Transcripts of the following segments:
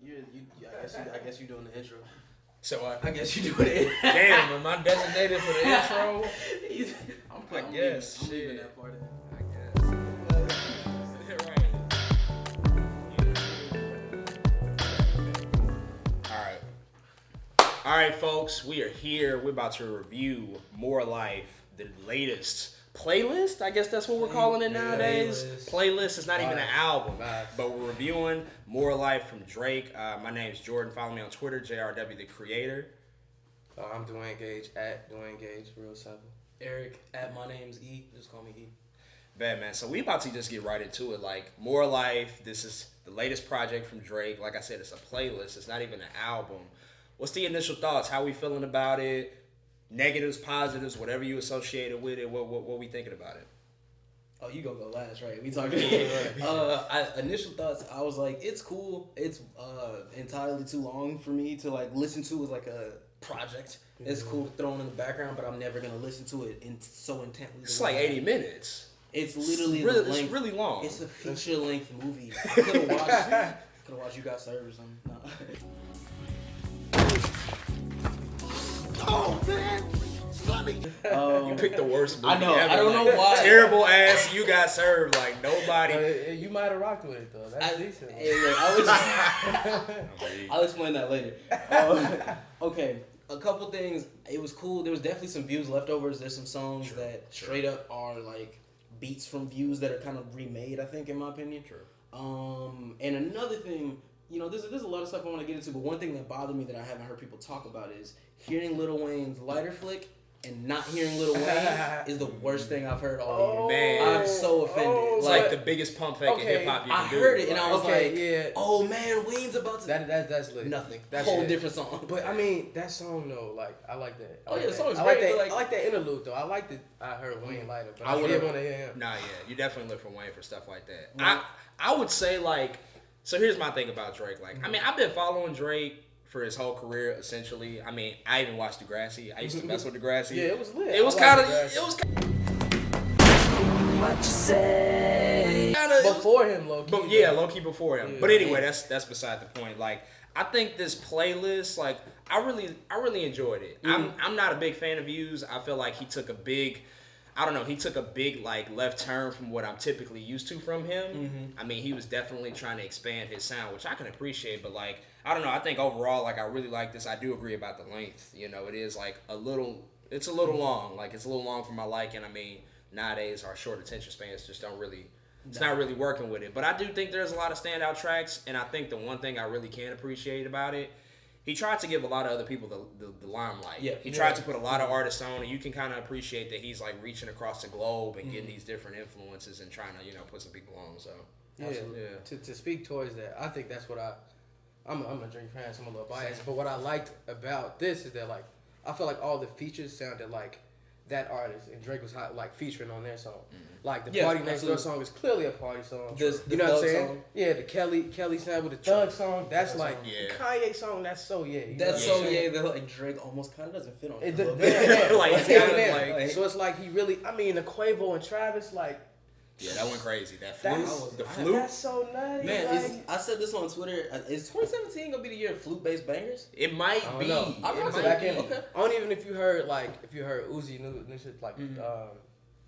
I guess you doing the intro. So I guess you doing it. damn, am I designated for the intro? I'm guess. leaving that part in. I guess. All right, folks, we are here. We're about to review More Life, the latest playlist. I guess that's what we're calling it nowadays. Playlist is not even an album, but we're reviewing More Life from Drake. My name's Jordan. Follow me on Twitter, JRW the Creator. I'm Dwayne Gage, at Dwayne Gage, real simple. Eric, at my name's E. Just call me E. Bad, man. So we about to just get right into it. Like, More Life, this is the latest project from Drake. Like I said, it's a playlist. It's not even an album. What's the initial thoughts? How we feeling about it? Negatives, positives, whatever you associated with it. What we thinking about it? Oh, you gonna go last, right? We talking. Initial thoughts. I was like, it's cool. It's entirely too long for me to like listen to as like a project. It's cool to throw in the background, but I'm never gonna listen to it so intently. It's like 80 minutes. It's literally it's really long. It's a feature length movie. I could have watched You Got Served or something. No. Oh man, Sonny! You picked the worst movie I know. ever. I don't know why. Terrible ass. You Got Served. Like nobody. You might have rocked with it though. That's decent. I'll explain that later. Okay, a couple things. It was cool. There was definitely some views leftovers. There's some songs that straight up are like beats from views that are kind of remade. I think, in my opinion. True. And another thing. You know, there's a lot of stuff I want to get into, but one thing that bothered me that I haven't heard people talk about is hearing Lil Wayne's Lighter Flick and not hearing Lil Wayne is the worst thing I've heard all year. Man. I'm so offended. It's like the biggest pump fake in hip hop you can do. I heard it and I was like, yeah. oh man, Wayne's about to... That's lit. Nothing. That's whole lit. different song. But I mean, that song though, like, I like that. The song's I like great. that. I like that interlude though. I like that. I heard Wayne Lighter, but I didn't want to hear him. Nah, yeah, you definitely look for Wayne for stuff like that. I would say like, so here's my thing about Drake. Like, I mean, I've been following Drake for his whole career, essentially. I mean, I even watched Degrassi. I used to mess with Degrassi. Yeah, it was lit. It was kind of. What you say? Before him, low key. Yeah, low key before him. Yeah. But anyway, that's beside the point. Like, I think this playlist, like, I really enjoyed it. I'm not a big fan of views. I feel like he took a big like left turn from what I'm typically used to from him. I mean, he was definitely trying to expand his sound, which I can appreciate, but like, I don't know, I think overall, like, I really like this. I do agree about the length. You know, it is like it's a little long. Like, it's a little long for my liking. I mean, nowadays our short attention spans just don't really, it's not really working with it. But I do think there's a lot of standout tracks, and I think the one thing I really can appreciate about it, he tried to give a lot of other people the limelight. Yeah. He tried to put a lot of artists on, and you can kind of appreciate that he's like reaching across the globe and getting these different influences and trying to, you know, put some people on. So Yeah. To speak towards that, I think that's what I'm a Drake fan, so I'm a little biased. But what I liked about this is that, like, I feel like all the features sounded like that artist, and Drake was like featuring on their song. Like the Party Next Door song is clearly a party song. The you know what I'm saying? song? Yeah, the Kelly sample, the Thug song. That's like Yeah. Kanye song. That's so yeah. That's so that like Drake almost kind of doesn't fit on it. It, a little bit. Like, it's yeah, kinda man. like- So it's like he really. I mean, the Quavo and Travis, like. yeah, that went crazy. That flute, the That's flute. so nice. Man, like, I said this on Twitter. Is 2017 gonna be the year of flute-based bangers? It might I don't be. know. I'm It not might saying be. that. Okay. I don't even if you heard Uzi new shit like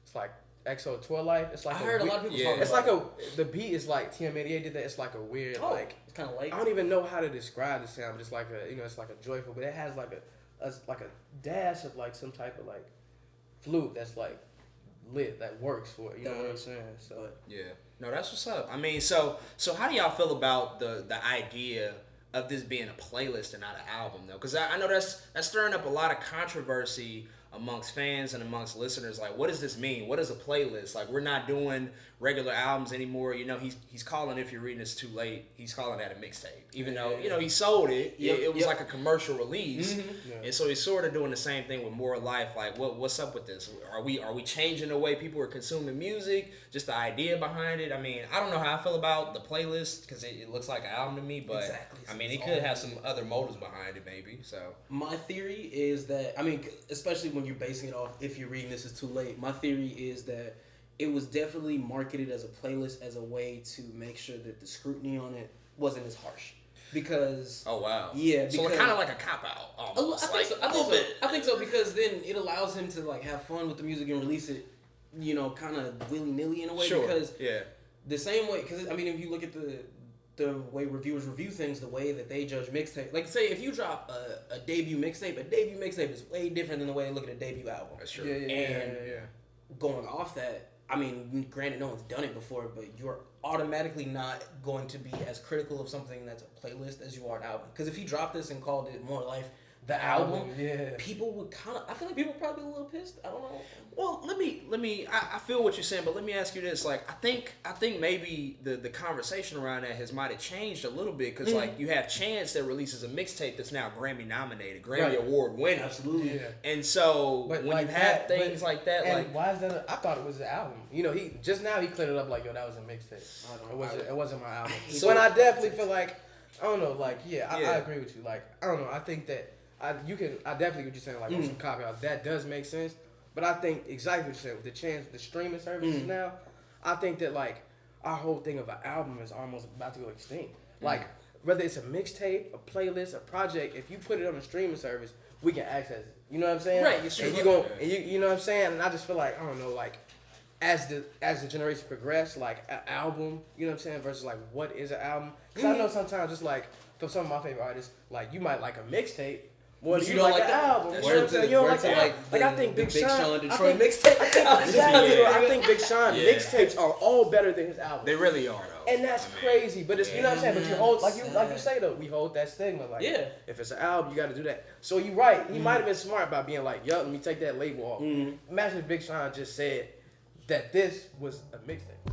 it's like EXO Tour Life. It's like I heard a lot of people talking It's about like the beat is like TM88 did that. It's like a weird like it's kind of late. I don't even know how to describe the sound. But it's like it's like a joyful, but it has like a dash of like some type of like flute that's like lit that works for it. You know what I'm saying? So Yeah. No, that's what's up. I mean, so how do y'all feel about the idea of this being a playlist and not an album, though? Because I know that's stirring up a lot of controversy amongst fans and amongst listeners. Like, what does this mean? What is a playlist? Like, we're not doing regular albums anymore. You know, he's calling, if you're reading this too late, he's calling that a mixtape. Even though, you know, he sold it. It was like a commercial release. And so he's sort of doing the same thing with More Life. Like, what's up with this? Are we changing the way people are consuming music? Just the idea behind it? I mean, I don't know how I feel about the playlist because it looks like an album to me. But, I mean, it could have some other motives behind it, maybe. So my theory is that, I mean, especially when you're basing it off, if you're reading this is too late, my theory is that it was definitely marketed as a playlist as a way to make sure that the scrutiny on it wasn't as harsh. because Oh wow. yeah, So because kind of like a cop out almost. I think so because then it allows him to like have fun with the music and release it, you know, kind of willy nilly in a way. Sure. Because yeah. the same way, because I mean, if you look at the way reviewers review things, the way that they judge mixtape, like say if you drop a debut mixtape is way different than the way they look at a debut album. That's true. Yeah. Going off that, I mean, granted, no one's done it before, but you're automatically not going to be as critical of something that's a playlist as you are an album. Because if he dropped this and called it More Life the album, people would kind of, I feel like people would probably be a little pissed. I don't know. Well, let me. I feel what you're saying, but let me ask you this: like, I think maybe the conversation around that might have changed a little bit because like you have Chance that releases a mixtape that's now Grammy nominated, Grammy Award winning, Absolutely. Yeah. and so But when like you have that, things like that, and like why is that? I thought it was the album. You know, he just now he cleared it up like, yo, that was a mixtape. It wasn't my album. So- When I definitely feel like, I don't know, like I Yeah. agree with you. Like I don't know, I think that I definitely what you're saying, like on some copy out, that does make sense. But I think exactly what you're saying with the Chance, the streaming services now, I think that like our whole thing of an album is almost about to go extinct. Like whether it's a mixtape, a playlist, a project, if you put it on a streaming service, we can access it. You know what I'm saying? Right, it's true. And you know what I'm saying? And I just feel like, I don't know, like as the generation progress, like an album, you know what I'm saying, versus like what is an album? Because I know sometimes it's like for some of my favorite artists, like you might like a mixtape. Well, But you don't don't like the that. album. That's You know what I'm true. saying? You don't Word like to, the like, album. Like I think the Big Big Sean, Sean I Detroit think- mixtape. Exactly. Yeah. I think Big Sean Yeah. mixtapes are all better than his album. they really are though. And that's crazy, but it's you know what I'm saying. But you hold like you say though, we hold that stigma like Yeah. if it's an album, you got to do that. So you're right. He might have been smart by being like, yo, let me take that label off. Imagine if Big Sean just said that this was a mixtape.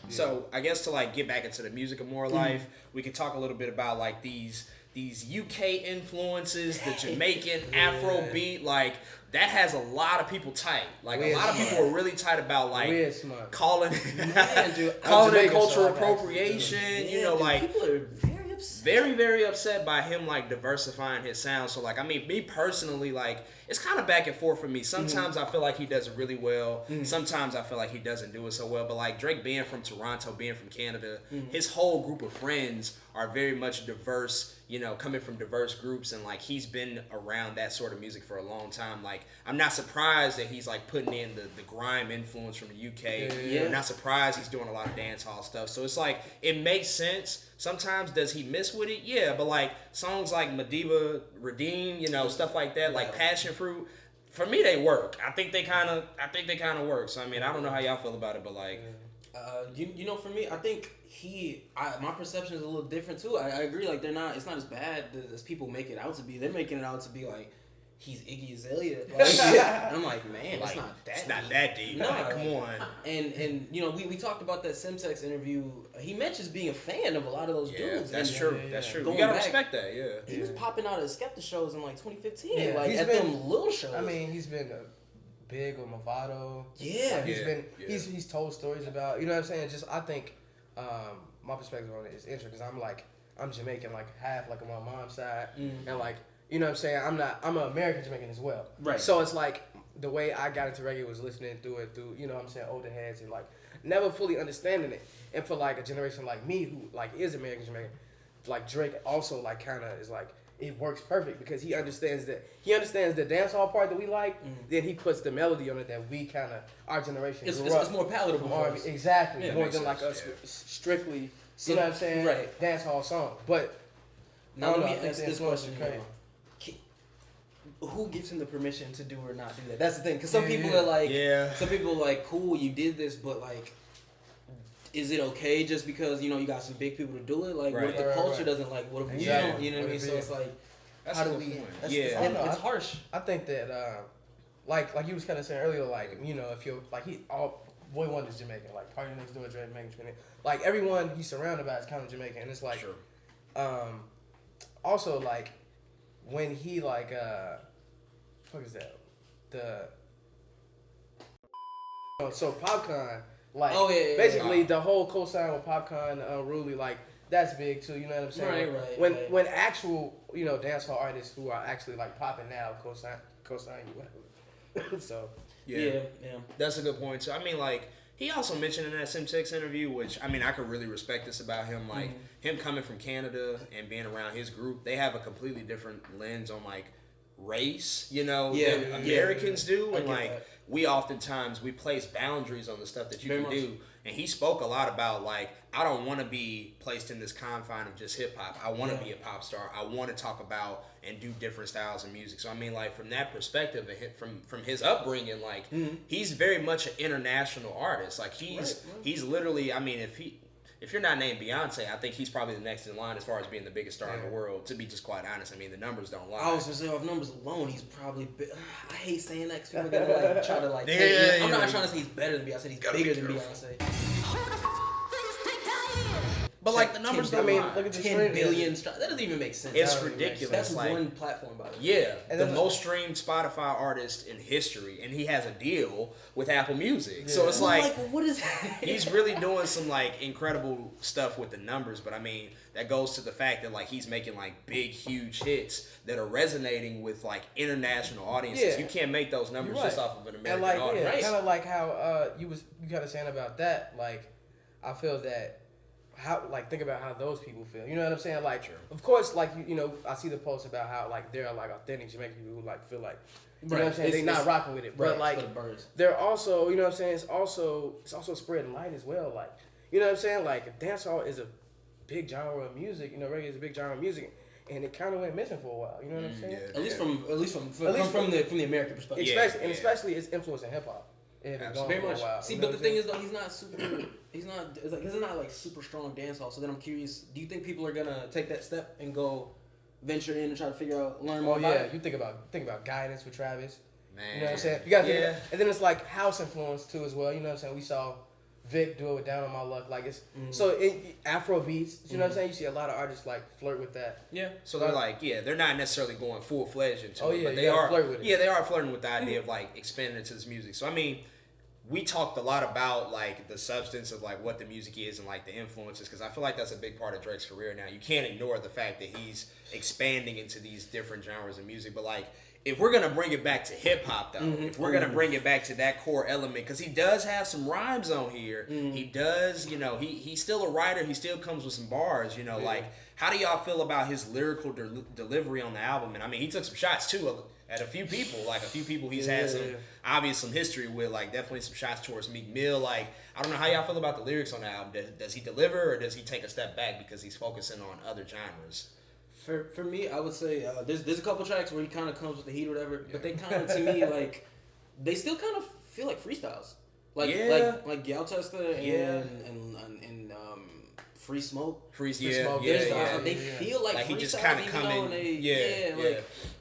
So I guess to like get back into the music of More Life, we could talk a little bit about like these UK influences, the Jamaican Afro beat, like that has a lot of people tight. Like Weird a lot of people are really tight about like Weird smart. calling Man, dude, calling it Jamaican, cultural so I got you. appropriation. You know, dude, like people are very upset. very, very upset by him like diversifying his sound. So like, I mean, me personally, like it's kind of back and forth for me. Sometimes I feel like he does it really well. Sometimes I feel like he doesn't do it so well. But like Drake being from Toronto, being from Canada, his whole group of friends are very much diverse, you know, coming from diverse groups, and like he's been around that sort of music for a long time. Like I'm not surprised that he's like putting in the grime influence from the UK. Yeah. I'm not surprised he's doing a lot of dance hall stuff. So it's like it makes sense. Sometimes does he miss with it? Yeah, but like songs like Madiba, Redeem, you know, stuff like that, like Passion Fruit, for me they work. I think they kind of work. So I mean, I don't know how y'all feel about it, but like You know, for me, I think my perception is a little different too. I agree, like it's not as bad as people make it out to be. They're making it out to be like he's Iggy Azalea. Like, and I'm like, man, like, it's not that deep. Nah, Nah, come on. And you know, we talked about that Simtex interview. He mentions being a fan of a lot of those Yeah, dudes. that's and true. That's true. Going You gotta back, respect that. Yeah. He was popping out at Skepta shows in like 2015, Yeah, like he's at been- them little shows. I mean, he's been big with Movado. Yeah. Like, Yeah. he's told stories about, you know what I'm saying? Just I think my perspective on it is interesting because I'm Jamaican, like half like on my mom's side, and like you know what I'm saying. I'm an American Jamaican as well. Right. So it's like the way I got into reggae was listening through you know what I'm saying, older heads and like never fully understanding it. And for like a generation like me who like is American Jamaican, like Drake also like kind of is like. It works perfect because he understands the dancehall part that we like. Then he puts the melody on it that we kind of our generation. it's grew up more palatable from for R&B. us. Exactly, Yeah, more makes than like sense, us yeah. strictly. So- You know what I'm saying? right. Dancehall song, but Now I don't let know, I me think ask the this influence question: is crazy. who gives him the permission to do or not do that? That's the thing, because some Yeah, people yeah. are like, Yeah. some people are like, cool, you did this, but like, is it okay just because you know you got some big people to do it? Like, what if Right. the Right, culture right. doesn't like? What if we Exactly. don't? You know what I What mean? if So it- it's like, That's how a do good we? point. That's, Yeah. it's, I don't know, it's harsh. I think that like you was kind of saying earlier, like you know if you're like Boy Wonder's Jamaican, like Party Next Door, Drake, Jamaican, like everyone he's surrounded by is kind of Jamaican, and it's like Sure. also like when he like what is that so Popcorn like Oh, yeah, yeah, basically yeah. the whole co-sign with Popcorn Unruly like that's big too, you know what I'm saying? Right, when when actual you know dancehall artists who are actually like popping now co-sign you whatever. So Yeah. Yeah. That's a good point too. I mean, like He also mentioned in that Sim6 interview, which I mean, I could really respect this about him, like him coming from Canada and being around his group. They have a completely different lens on like race, than Americans do, and like that. We oftentimes we place boundaries on the stuff that you can do. And he spoke a lot about like, I don't want to be placed in this confine of just hip hop. I want to be a pop star. I want to talk about and do different styles of music. So I mean, like from that perspective, from his upbringing, like he's very much an international artist. Like he's literally, I mean, if you're not named Beyonce, I think he's probably the next in line as far as being the biggest star in the world. To be just quite honest, I mean the numbers don't lie. I was gonna say off numbers alone, he's probably. I hate saying that because people are gonna like try to like. I'm not trying to say he's better than Beyonce. He's bigger than Beyonce. But like the numbers, I mean, look at the 10 billion. That doesn't even make sense. It's ridiculous. That's like, one platform, by the way. Yeah, and the most streamed Spotify artist in history, and he has a deal with Apple Music. Yeah. So it's like what is? He's really doing some like incredible stuff with the numbers. But I mean, that goes to the fact that like he's making like big, huge hits that are resonating with like international audiences. You can't make those numbers just off of an American audience. Kind of like how you kind of saying about that. Like, I feel that. Think about how those people feel. You know what I'm saying? Like, of course, like, I see the posts about how, like, they're, like, authentic Jamaican people who, like, feel like, you know what I'm saying? They're not rocking with it. But, like, they're also, you know what I'm saying? It's also spreading light as well. Like, you know what I'm saying? Like, dancehall is a big genre of music. You know, reggae is a big genre of music. And it kind of went missing for a while. You know what I'm saying? At least from the American perspective. Especially its influence in hip-hop. Very much. See, but the thing is, though, he's not it's not like super strong dancehall. So then I'm curious, do you think people are gonna take that step and go venture in and try to learn more about it? You think about Guidance with Travis. Man. You know what I'm saying? You gotta and then it's like house influence too as well. You know what I'm saying? We saw Vic do it with Down on My Luck. Like it's so Afro beats. You know what I'm saying? You see a lot of artists like flirt with that. Yeah. So they're like, they're not necessarily going full fledged into it, but they are flirt with it. Yeah, they are flirting with the idea of like expanding into this music. So I mean, we talked a lot about like the substance of like what the music is and like the influences, because I feel like that's a big part of Drake's career now. You can't ignore the fact that he's expanding into these different genres of music. But like, if we're gonna bring it back to hip hop though, if we're gonna bring it back to that core element, because he does have some rhymes on here. He does, he's still a writer. He still comes with some bars. Like how do y'all feel about his lyrical delivery on the album? And I mean, he took some shots too at a few people. Like a few people he's had some history with. Like definitely some shots towards Meek Mill. Like I don't know how y'all feel about the lyrics on the album. Does he deliver or does he take a step back because he's focusing on other genres? For me, I would say there's a couple tracks where he kind of comes with the heat or whatever, but they kind of to me like they still kind of feel like freestyles, like Gal Testa and Free Smoke. Free Smoke. They feel like he just kind of come in.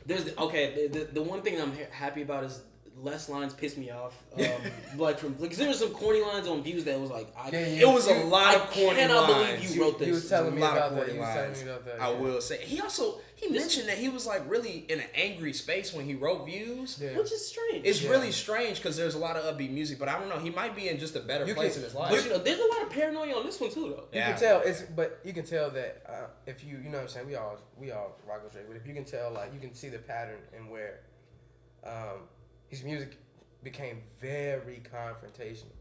There's the one thing I'm happy about is less lines piss me off. Because there was some corny lines on Views that was like, it was a lot of corny lines. I cannot believe you wrote this. You was telling me about that. I will say. He mentioned that he was like really in an angry space when he wrote Views. Yeah. Which is strange. It's really strange because there's a lot of upbeat music, but I don't know. He might be in just a better place in his life. But there's a lot of paranoia on this one too, though. You can tell. You can tell that if you know what I'm saying. We all rock with Drake, but if you can tell, like you can see the pattern in where his music became very confrontational.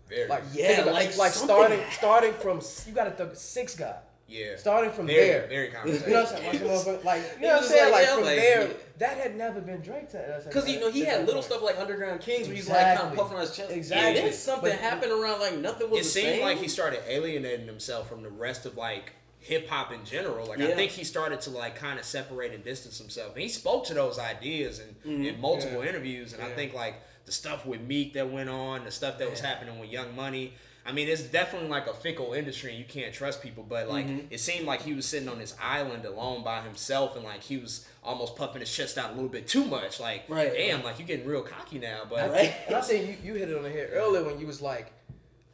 Starting from you got to think Six God. Yeah. Starting from there. Very confrontational. You know what I'm saying? From there, that had never been Drake to us. Because he had little stuff like Underground Kings where he's like kind of puffing on his chest. Exactly. And then something happened around like nothing was the same. It seemed like he started alienating himself from the rest of like hip hop in general. I think he started to like kind of separate and distance himself. And he spoke to those ideas in multiple interviews. And I think like the stuff with Meek that went on, the stuff that was happening with Young Money. I mean, it's definitely like a fickle industry and you can't trust people, but like it seemed like he was sitting on this island alone by himself and like he was almost puffing his chest out a little bit too much. Like, damn, like you're getting real cocky now. But and I think you hit it on the head earlier when you was like,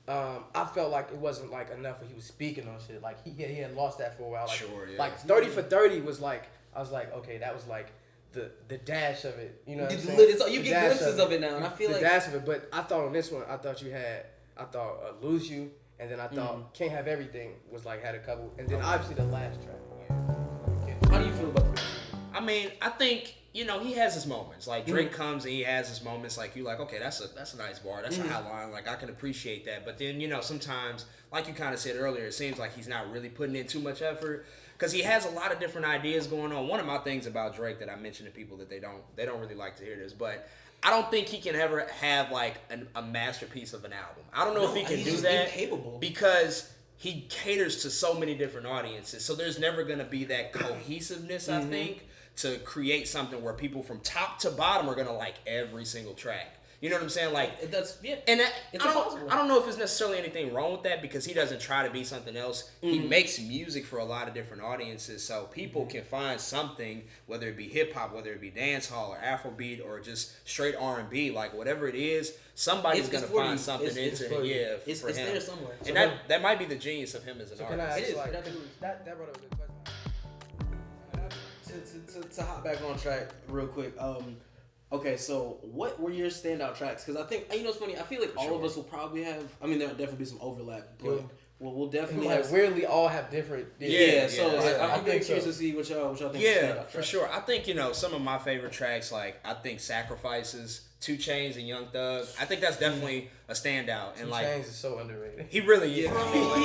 I felt like it wasn't like enough when he was speaking on shit. Like he had lost that for a while. Like, like 30 for 30 was like, I was like, okay, that was like the dash of it. You know what I'm saying? You get glimpses of it now, and I feel like the dash of it. But I thought on this one, I thought Lose You, and then I thought Can't Have Everything was like had a couple, and then obviously the last track. How do you feel about this? I mean, I think you know, he has his moments. Like Drake comes and he has his moments. Like you like, okay, that's a nice bar. That's a high line. Like I can appreciate that. But then, you know, sometimes, like you kind of said earlier, it seems like he's not really putting in too much effort because he has a lot of different ideas going on. One of my things about Drake that I mention to people that they don't really like to hear this, but I don't think he can ever have like a masterpiece of an album. I don't know if he can do that incapable. Because he caters to so many different audiences. So there's never going to be that cohesiveness, I think, to create something where people from top to bottom are going to like every single track. You know what I'm saying? Like That's and it's I impossible. don't know if there's necessarily anything wrong with that because he doesn't try to be something else. He makes music for a lot of different audiences, so people can find something, whether it be hip hop, whether it be dance hall or Afrobeat or just straight R&B, like whatever it is, somebody's gonna find something into it's him. It's for him. there somewhere. And that might be the genius of him as an So can I artist. ask, It is, like, absolutely. that brought up a good question. To hop back on track real quick. Okay, so what were your standout tracks? Because I think, you know, it's funny. I feel like all of us will probably have. I mean, there'll definitely be some overlap, but we'll definitely Like have. weirdly all have different. So I I'm very think curious so. to see what y'all think. Yeah, for sure. I think, you know, some of my favorite tracks, like I think Sacrifices, 2 Chainz and Young Thug, I think that's definitely a standout. And like Chainz is so underrated. he really is. I mean, like 2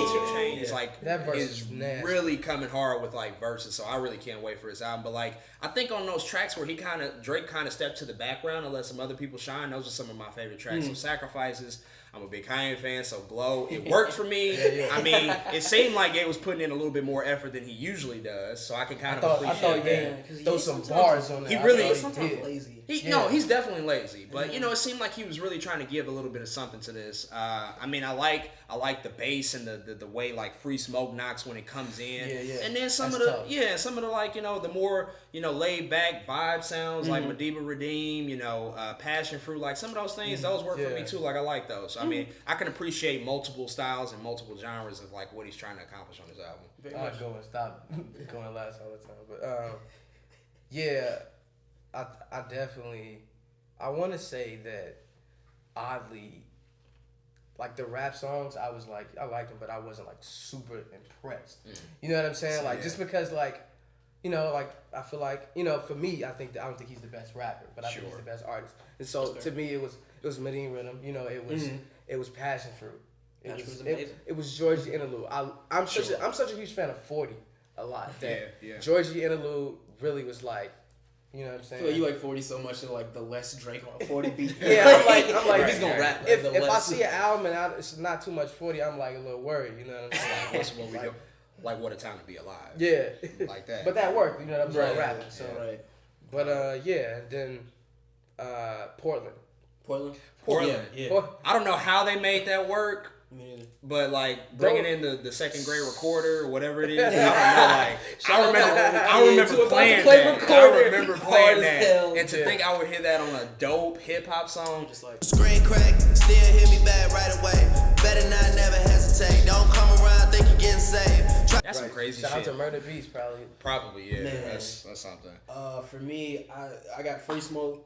Chainz like That verse is is nasty. really coming hard with like verses, so I really can't wait for his album. But like I think on those tracks where Drake kind of stepped to the background and let some other people shine, those are some of my favorite tracks. So Sacrifices, I'm a big Kanye fan, so Glow, it worked for me. I mean, it seemed like it was putting in a little bit more effort than he usually does, so I can kind of I appreciate thought that. throw some bars on there. He I really thought is Sometimes did. lazy. No, he's definitely lazy, but you know, it seemed like he was really trying to give a little bit of something to this. I mean, I like the bass and the way like Free Smoke knocks when it comes in, and then some of the like, you know, the more, you know, laid back vibe sounds like Madiba Redeem, you know, Passion Fruit, like some of those things, those work for me too. Like I like those. I mean, I can appreciate multiple styles and multiple genres of like what he's trying to accomplish on his album. I'm going to stop going last all the time, but yeah, I definitely, I want to say that oddly, like the rap songs, I was like, I liked them, but I wasn't like super impressed. You know what I'm saying? Like just because like, you know, like I feel like, you know, for me, I don't think he's the best rapper, but I think he's the best artist. And so to me, it was Medine Rhythm. You know, it was Passion Fruit. It was Georgie Interlude. I'm such a huge fan of 40 a lot. Georgie Interlude really was like, you know what I'm saying? I feel like you like 40 so much that like the less Drake on 40 beat. I'm like, he's gonna rap. If I see an album and it's not too much 40, I'm like a little worried. You know what I'm saying? That's what we do. Like What a Time to Be Alive. Yeah, like that. But that worked. You know what I'm saying? Right. Rapping. So, Right. but and then Portland. Yeah. I don't know how they made that work. Me neither. But like bringing in the second grade recorder or whatever it is, I don't know. Like I remember playing that. I remember playing that, and to think I would hear that on a dope hip hop song, Just like Screen crack, still hit me back right away. Better not never hesitate. Don't come around, think you're getting saved. that's some crazy Shout out shit. to Murder Beats, probably. Probably, yeah. Man. That's something. for me, I got Free Smoke,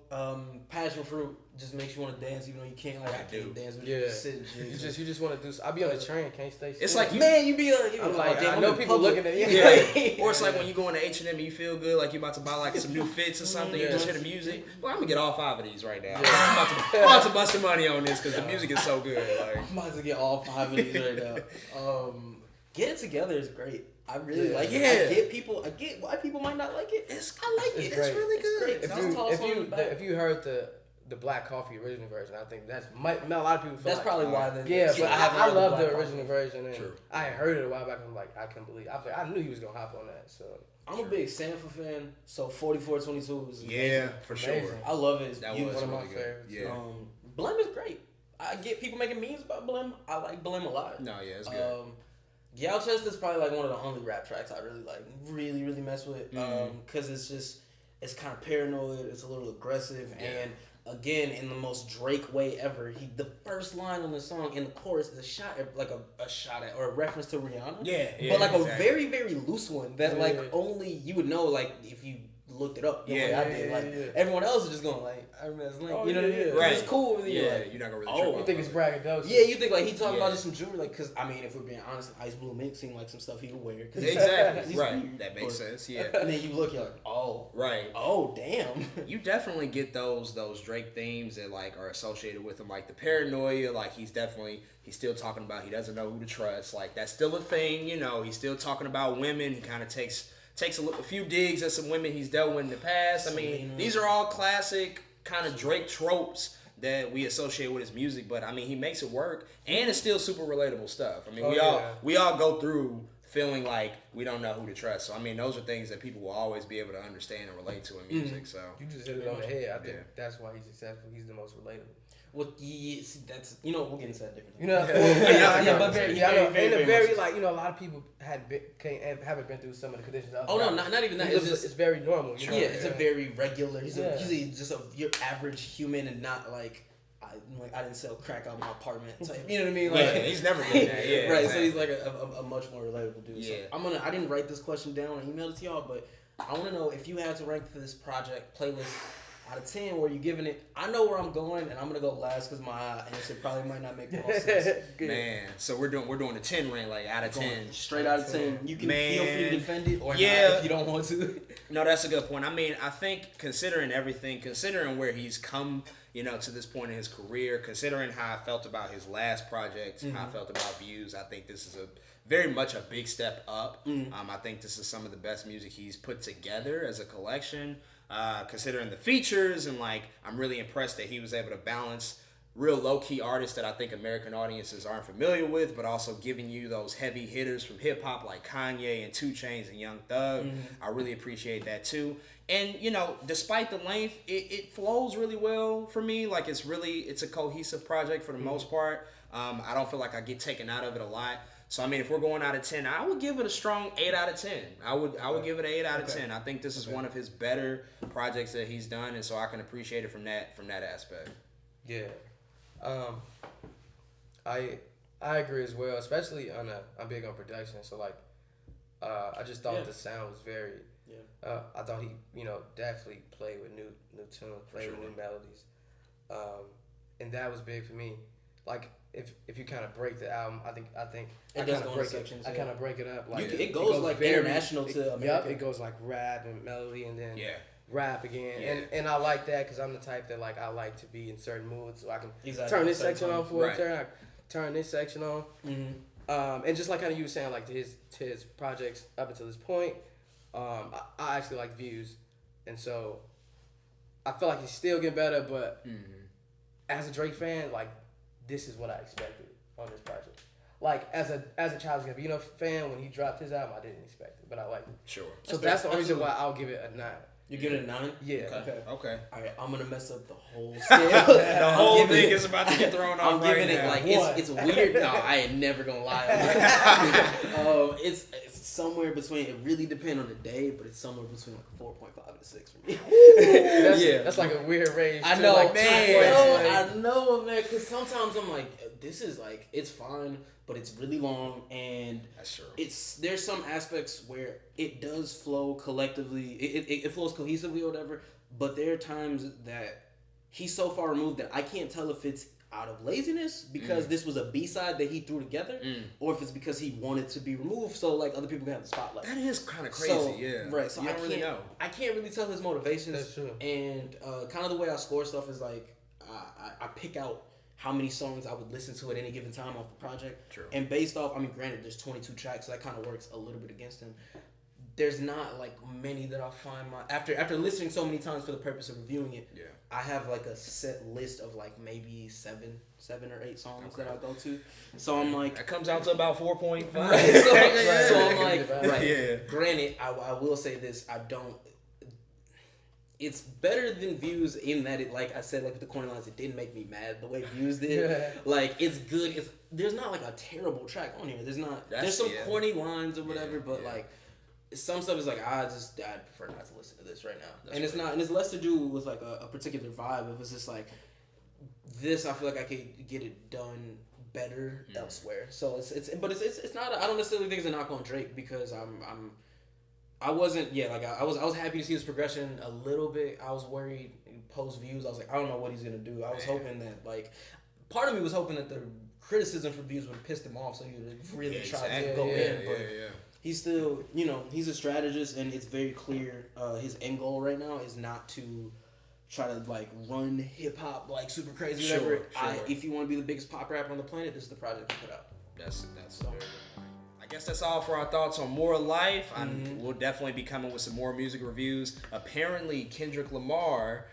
Passion Fruit. Just makes you want to dance, even though you can't. Like I can't dance, but you just sit and shit. You just want to do. I be on the train, can't stay still. It's like Man, you be like, I'm like, damn, I know I'm in people public. looking at you. Yeah. Or it's like when you go into H&M and you feel good, like you're about to buy like some new fits or something, you just hear the music. Well, I'm gonna get all 5 of these right now. I'm about to bust the money on this because the music is so good. Like, I'm about to get all 5 of these right now. Get It Together is great. I really like it. I get why people might not like it. I like it. great. It's really good. If you heard the Black Coffee original version, I think a lot of people feel That's like, probably why. But I haven't love heard the Black original version, and True. I heard it a while back. I'm like, I can't believe. I knew he was gonna hop on that. So I'm a big Sanford fan, so 4422 is yeah, for sure. Amazing. I love it. It's That beautiful. was one of really my good. favorites. Yeah. Blim is great. I get people making memes about Blim. I like Blim a lot. No, yeah, it's good. Gal Chest is probably like one of the only rap tracks I really like. Really, really mess with. Because it's kind of paranoid. It's a little aggressive. And again, in the most Drake way ever, the first line on the song in the chorus is a shot at or a reference to Rihanna. Yeah, But like exactly. a very, very loose one that only you would know like if you looked it up the way Yeah, I did. Like everyone else is just going like, Iron Man's link. Oh, You know what I yeah, mean? yeah. Right. It's cool. And then you're Yeah, like, you're not gonna really oh, trip You think it's braggadocious? yeah, you think like he talking Yeah. about just some jewelry, like, cause I mean, if we're being honest, Ice Blue Mink seemed like some stuff he would wear. 'Cause Exactly. he's Right. weird, That makes but- sense. Yeah. And then you look, you're like, oh, Right. oh, damn. You definitely get those Drake themes that like are associated with him, like the paranoia. Like he's still talking about he doesn't know who to trust. Like that's still a thing, you know. He's still talking about women. He kind of takes a few digs at some women he's dealt with in the past. I mean, these are all classic kind of Drake tropes that we associate with his music. But I mean, he makes it work, and it's still super relatable stuff. I mean, we all go through feeling like we don't know who to trust. So I mean, those are things that people will always be able to understand and relate to in music. So You just hit it on the head. I think Yeah. that's why he's successful. He's the most relatable. Well, yeah, see, that's we'll get into that differently. You know, but very, I know, very, and very a very much. like, you know, a lot of people haven't been through some of the conditions. Oh no, not even that. It's just it's very normal. You know? yeah, it's a very regular. He's Yeah. just your average human and not like I didn't sell crack out my apartment type. You know what I mean? Like yeah, he's never done that. Yeah, right. exactly. So he's like a much more relatable dude. Yeah. So I didn't write this question down. I emailed it to y'all, but I want to know if you had to rank for this project playlist out of 10, where you giving it? I know where I'm going, and I'm gonna go last because my answer probably might not make the most sense. Man, so we're doing a 10 rank, like out of 10. Straight out of 10. You can feel free to defend it or not Yeah. if you don't want to. No, that's a good point. I mean, I think considering everything, considering where he's come, you know, to this point in his career, considering how I felt about his last project, how I felt about Views, I think this is very much a big step up. I think this is some of the best music he's put together as a collection. Considering the features, and like I'm really impressed that he was able to balance real low-key artists that I think American audiences aren't familiar with, but also giving you those heavy hitters from hip-hop like Kanye and 2 Chainz and Young Thug. I really appreciate that too. And, you know, despite the length, it flows really well for me. Like, it's a cohesive project for the most part. I don't feel like I get taken out of it a lot. So, I mean, if we're going out of 10, I would give it a strong 8 out of 10. I would give it an 8 out of 10. I think this is one of his better projects that he's done, and so I can appreciate it from that aspect. Yeah, I agree as well. Especially I'm big on production, so like, I just thought the sound was very. Yeah. I thought he, you know, definitely played with new tunes, played with new melodies, and that was big for me. Like, if you kind of break the album, I think It does go in sections. I kind of break it up. Like It goes like very, international to America. Yep, it goes like rap and melody, and then Yeah. rap again. Yeah. And I like that because I'm the type that like I like to be in certain moods, so I can Exactly. turn this section on for Right. a turn. I turn this section on. And just like kind of you were saying, like his projects up until this point, I actually like Views, and so I feel like he's still getting better. But as a Drake fan, like, this is what I expected on this project. Like, as a Childish Gambino, you know, fan, when he dropped his album, I didn't expect it, but I liked it. Sure. So that's the only reason why I'll give it a 9. You give it a 9? Yeah. Okay. All right, I'm gonna mess up the whole scale. The whole thing is about to get thrown off I'm right giving now. it like it's weird. No, I ain't never gonna lie. It's somewhere between. It really depends on the day, but it's somewhere between like a 4.5 and a 6 for me. That's like a weird range. I too, know, like, man. I know, man. Because sometimes I'm like, this is like, it's fine, but it's really long, and That's true. There's some aspects where it does flow collectively. It flows cohesively or whatever. But there are times that he's so far removed that I can't tell if it's out of laziness because this was a B-side that he threw together, or if it's because he wanted to be removed so like other people can have the spotlight. That is kind of crazy, So, yeah. Right, so you I don't can't really know. I can't really tell his motivations. That's true. And kind of the way I score stuff is like I pick out how many songs I would listen to at any given time off the project. True. And based off, I mean, granted, there's 22 tracks, so that kind of works a little bit against him. There's not like many that I'll find after listening so many times for the purpose of reviewing it. Yeah. I have like a set list of like maybe seven or 8 songs that I'll go to. So I'm like, That comes out to about 4.5. right, so I'm like, right. Yeah. Granted, I will say this, it's better than Views in that it, like I said, like with the corny lines, it didn't make me mad the way Views did. Yeah. Like, it's good. There's not like a there's some corny lines or whatever, but like some stuff is like I'd prefer not to listen to this right now. And it's less to do with like a particular vibe. If it's just like this, I feel like I could get it done better elsewhere. So it's not. I don't necessarily think it's a knock on Drake because I wasn't. Yeah, like I was happy to see his progression a little bit. I was worried post views. I was like, I don't know what he's gonna do. I was hoping that like, part of me was hoping that the criticism for views would have pissed him off, so he would really try to go in. But he's still, you know, he's a strategist, and it's very clear his end goal right now is not to try to like run hip hop like super crazy. Whatever. If you want to be the biggest pop rapper on the planet, this is the project to put out. That's so. Very good point. I guess that's all for our thoughts on More Life. We'll definitely be coming with some more music reviews. Apparently, Kendrick Lamar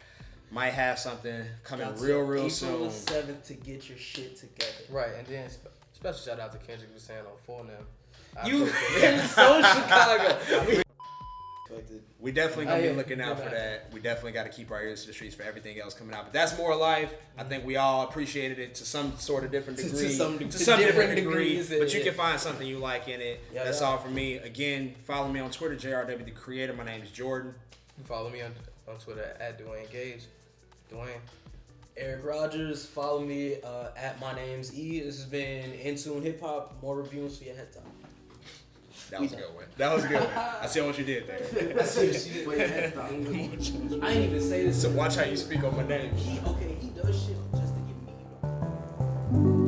might have something coming real soon. April 7th to get your shit together. Right, and then special shout out to Kendrick for saying on phone now. You so Chicago. We definitely gonna be looking out for that. We definitely got to keep our ears to the streets for everything else coming out. But that's More Life. I think we all appreciated it to some sort of different degree. To some different degree. But you can find something you like in it. That's all for me. Again, follow me on Twitter, JRW the Creator. My name is Jordan. Follow me on Twitter at Dwayne Gage. Dwayne. Eric Rogers. Follow me at my name's E. This has been In Tune Hip Hop. More reviews for your head top. That was a good one. That was a good one. I see what you did there. I see what you did. Wait, head top. I didn't even say this. So watch how you speak on my name. He does shit just to get me.